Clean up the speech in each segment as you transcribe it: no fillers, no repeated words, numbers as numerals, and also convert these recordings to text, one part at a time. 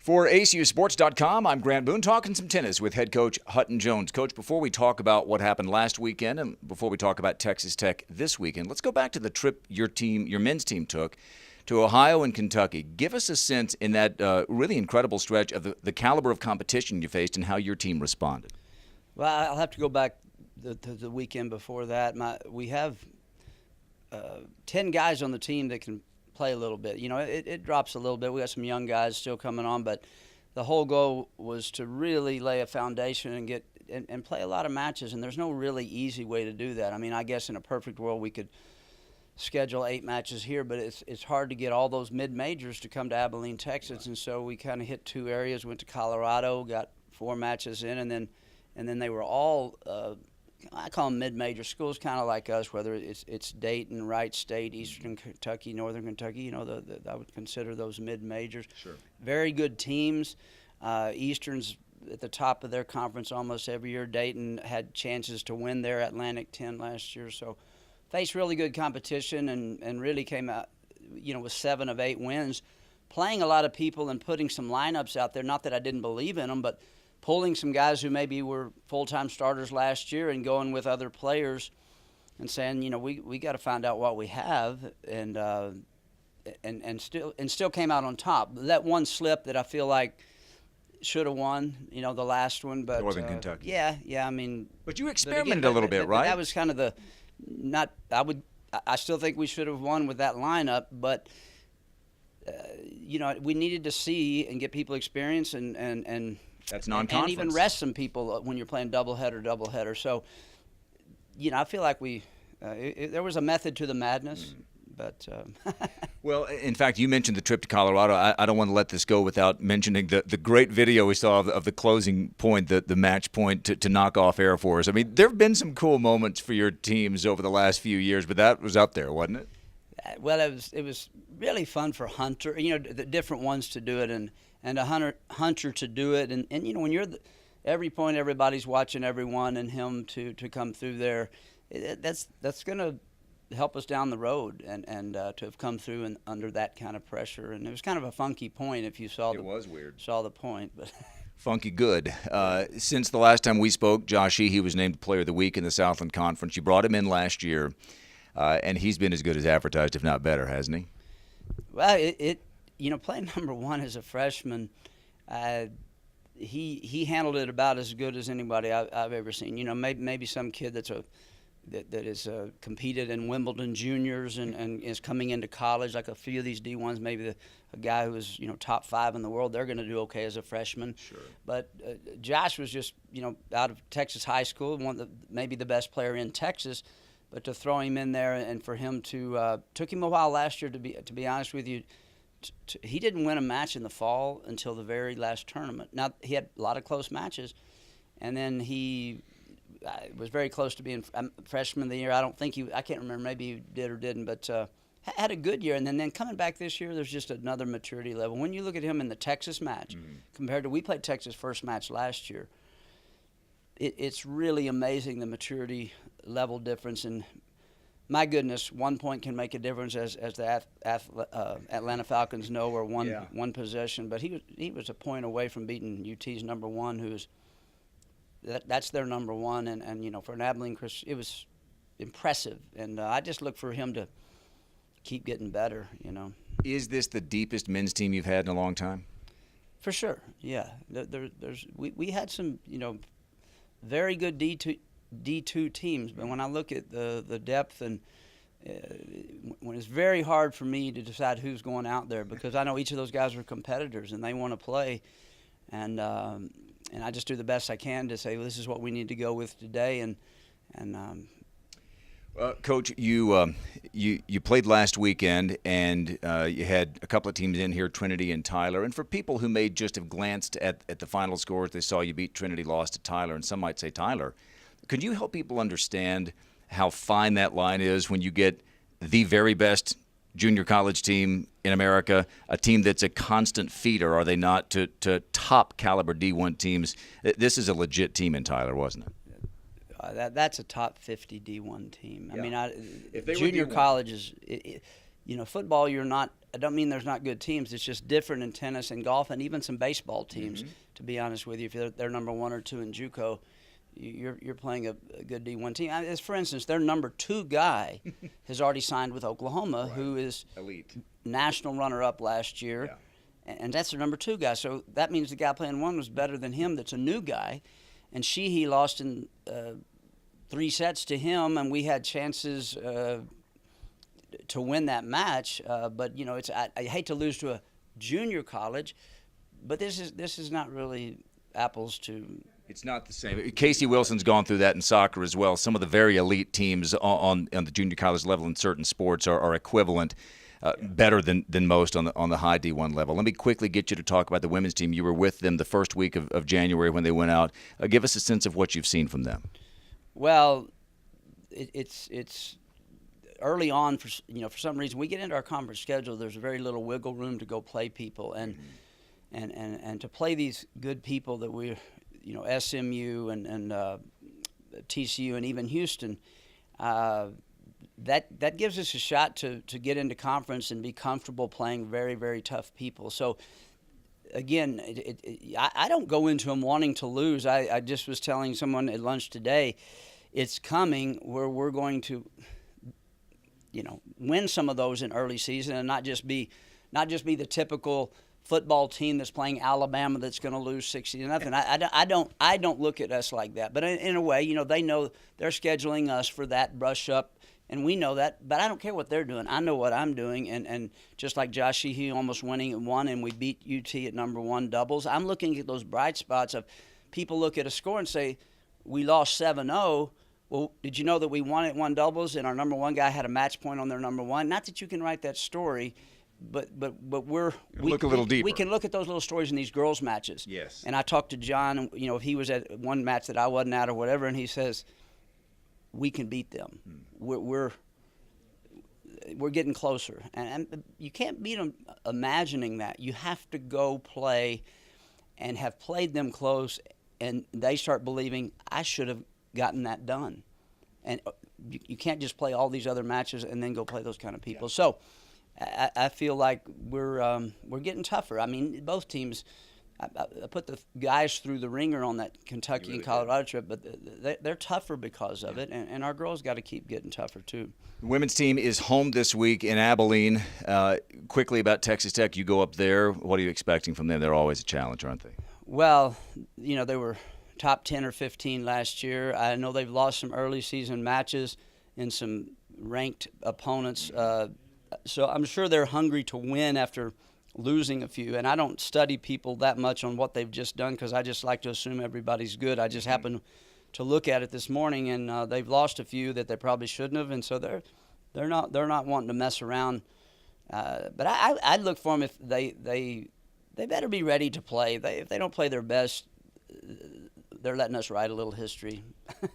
For ACUSports.com, I'm Grant Boone, talking some tennis with head coach Hutton Jones. Coach, before we talk about what happened last weekend and before we talk about Texas Tech this weekend, let's go back to the trip your men's team took to Ohio and Kentucky. Give us a sense in that really incredible stretch of the caliber of competition you faced and how your team responded. Well, I'll have to go back to the weekend before that. We have 10 guys on the team that can play a little bit. You know, it drops a little bit. We got some young guys still coming on, but the whole goal was to really lay a foundation and get and play a lot of matches, and there's no really easy way to do that. I mean, I guess in a perfect world we could schedule 8 matches here, but it's hard to get all those mid-majors to come to Abilene, Texas, and so we kind of hit 2 areas, went to Colorado, got 4 matches in, and then they were all I call them mid-major schools, kind of like us, whether it's Dayton, Wright State, Eastern Kentucky, Northern Kentucky. You know, I would consider those mid-majors. Sure. Very good teams. Eastern's at the top of their conference almost every year. Dayton had chances to win their Atlantic 10 last year. So faced really good competition and really came out, you know, with 7 of 8 wins, playing a lot of people and putting some lineups out there. Not that I didn't believe in them, but pulling some guys who maybe were full-time starters last year and going with other players and saying, you know, we got to find out what we have and still came out on top. That one slip that I feel like should have won, you know, the last one, but Northern Kentucky. Yeah, I mean, but you experimented a little bit, right? That was kind of I still think we should have won with that lineup, but you know, we needed to see and get people experience and that's non-conference. And even rest some people when you're playing doubleheader. So, you know, I feel like there was a method to the madness. But well, in fact, you mentioned the trip to Colorado. I don't want to let this go without mentioning the great video we saw of the closing point, the match point to knock off Air Force. I mean, there have been some cool moments for your teams over the last few years, but that was up there, wasn't it? Well, it was really fun for Hunter. You know, the different ones to do it and a Hunter to do it. And you know, when you're every point, everybody's watching everyone, and him to come through there, that's going to help us down the road and to have come through and under that kind of pressure. And it was kind of a funky point if you saw it was weird. Saw the point, but funky good. Since the last time we spoke, Josh Sheehy was named Player of the Week in the Southland Conference. You brought him in last year, and he's been as good as advertised, if not better, hasn't he? Well, you know, playing number 1 as a freshman, he handled it about as good as anybody I've ever seen. You know, maybe some kid that is competed in Wimbledon juniors and is coming into college, like a few of these D1s, maybe a guy who was, you know, top 5 in the world, they're going to do okay as a freshman. Sure. But Josh was just, you know, out of Texas high school, maybe the best player in Texas. But to throw him in there and for him to took him a while last year, to be honest with you. He didn't win a match in the fall until the very last tournament. Now, he had a lot of close matches, and then he was very close to being freshman of the year. I can't remember, maybe he did or didn't, but had a good year. And then coming back this year, there's just another maturity level. When you look at him in the Texas match, compared to we played Texas first match last year, it's really amazing the maturity level difference. And my goodness, 1 point can make a difference, as the Atlanta Falcons know, or one possession. But he was a point away from beating UT's number 1, that's their number 1. And you know, for an Abilene Chris, it was impressive. And I just look for him to keep getting better. You know, is this the deepest men's team you've had in a long time? For sure, yeah. We had some, you know, very good D2 teams, but when I look at the depth and when it's very hard for me to decide who's going out there, because I know each of those guys are competitors and they want to play, and I just do the best I can to say, well, this is what we need to go with today. Coach, you played last weekend, and you had a couple of teams in here, Trinity and Tyler. And for people who may just have glanced at the final scores, they saw you beat Trinity, lost to Tyler, and some might say Tyler. Could you help people understand how fine that line is when you get the very best junior college team in America, a team that's a constant feeder, are they not, to top caliber D1 teams? This is a legit team in Tyler, wasn't it? That's a top 50 D1 team. Yeah. I mean, if they junior were D1. college is, you know, football, you're not I don't mean there's not good teams. It's just different in tennis and golf and even some baseball teams. To be honest with you, if they're number 1 or 2 in JUCO, you're playing a good D1 team. As for instance, their number 2 guy has already signed with Oklahoma, right. who is elite national runner-up last year. Yeah. And that's their number 2 guy. So that means the guy playing 1 was better than him that's a new guy. And he lost in 3 sets to him, and we had chances to win that match. But, you know, I hate to lose to a junior college, but this is not really apples to... It's not the same. Casey Wilson's gone through that in soccer as well. Some of the very elite teams on the junior college level in certain sports are equivalent. Better than most on the high D1 level. Let me quickly get you to talk about the women's team. You were with them the first week of January when they went out. Give us a sense of what you've seen from them. Well, it's early on. For some reason we get into our conference schedule. There's very little wiggle room to go play people and to play these good people that we're SMU and TCU and even Houston. That gives us a shot to get into conference and be comfortable playing very, very tough people. So, again, I don't go into them wanting to lose. I just was telling someone at lunch today, it's coming where we're going to, win some of those in early season and not just be the typical football team that's playing Alabama that's going to lose 60-0. I don't look at us like that. But in a way, they know they're scheduling us for that brush up. And we know that, but I don't care what they're doing. I know what I'm doing, and just like Josh Sheehy almost winning at 1, and we beat UT at number 1 doubles, I'm looking at those bright spots of people look at a score and say, we lost 7-0. Well, did you know that we won at 1 doubles, and our number 1 guy had a match point on their number 1? Not that you can write that story, but we look a little deeper. We can look at those little stories in these girls' matches. Yes. And I talked to John, if he was at one match that I wasn't at or whatever, and he says, we can beat them. We're getting closer, and you can't beat them imagining that. You have to go play and have played them close, and they start believing I should have gotten that done. And you can't just play all these other matches and then go play those kind of people. Yeah. So I feel like we're getting tougher. I mean, both teams. I put the guys through the ringer on that Kentucky and Colorado trip, but they're tougher because of it, and our girls got to keep getting tougher too. The women's team is home this week in Abilene. Quickly about Texas Tech, you go up there. What are you expecting from them? They're always a challenge, aren't they? Well, they were top 10 or 15 last year. I know they've lost some early season matches in some ranked opponents, so I'm sure they're hungry to win after losing a few. And I don't study people that much on what they've just done because I just like to assume everybody's good. I just happened to look at it this morning, and they've lost a few that they probably shouldn't have, and so they're not wanting to mess around. But I'd look for them if they better be ready to play. If they don't play their best, they're letting us write a little history.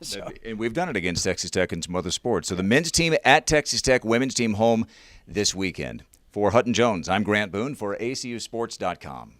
So. And we've done it against Texas Tech and some other sports. So the men's team at Texas Tech, women's team home this weekend. For Hutton Jones, I'm Grant Boone for ACUSports.com.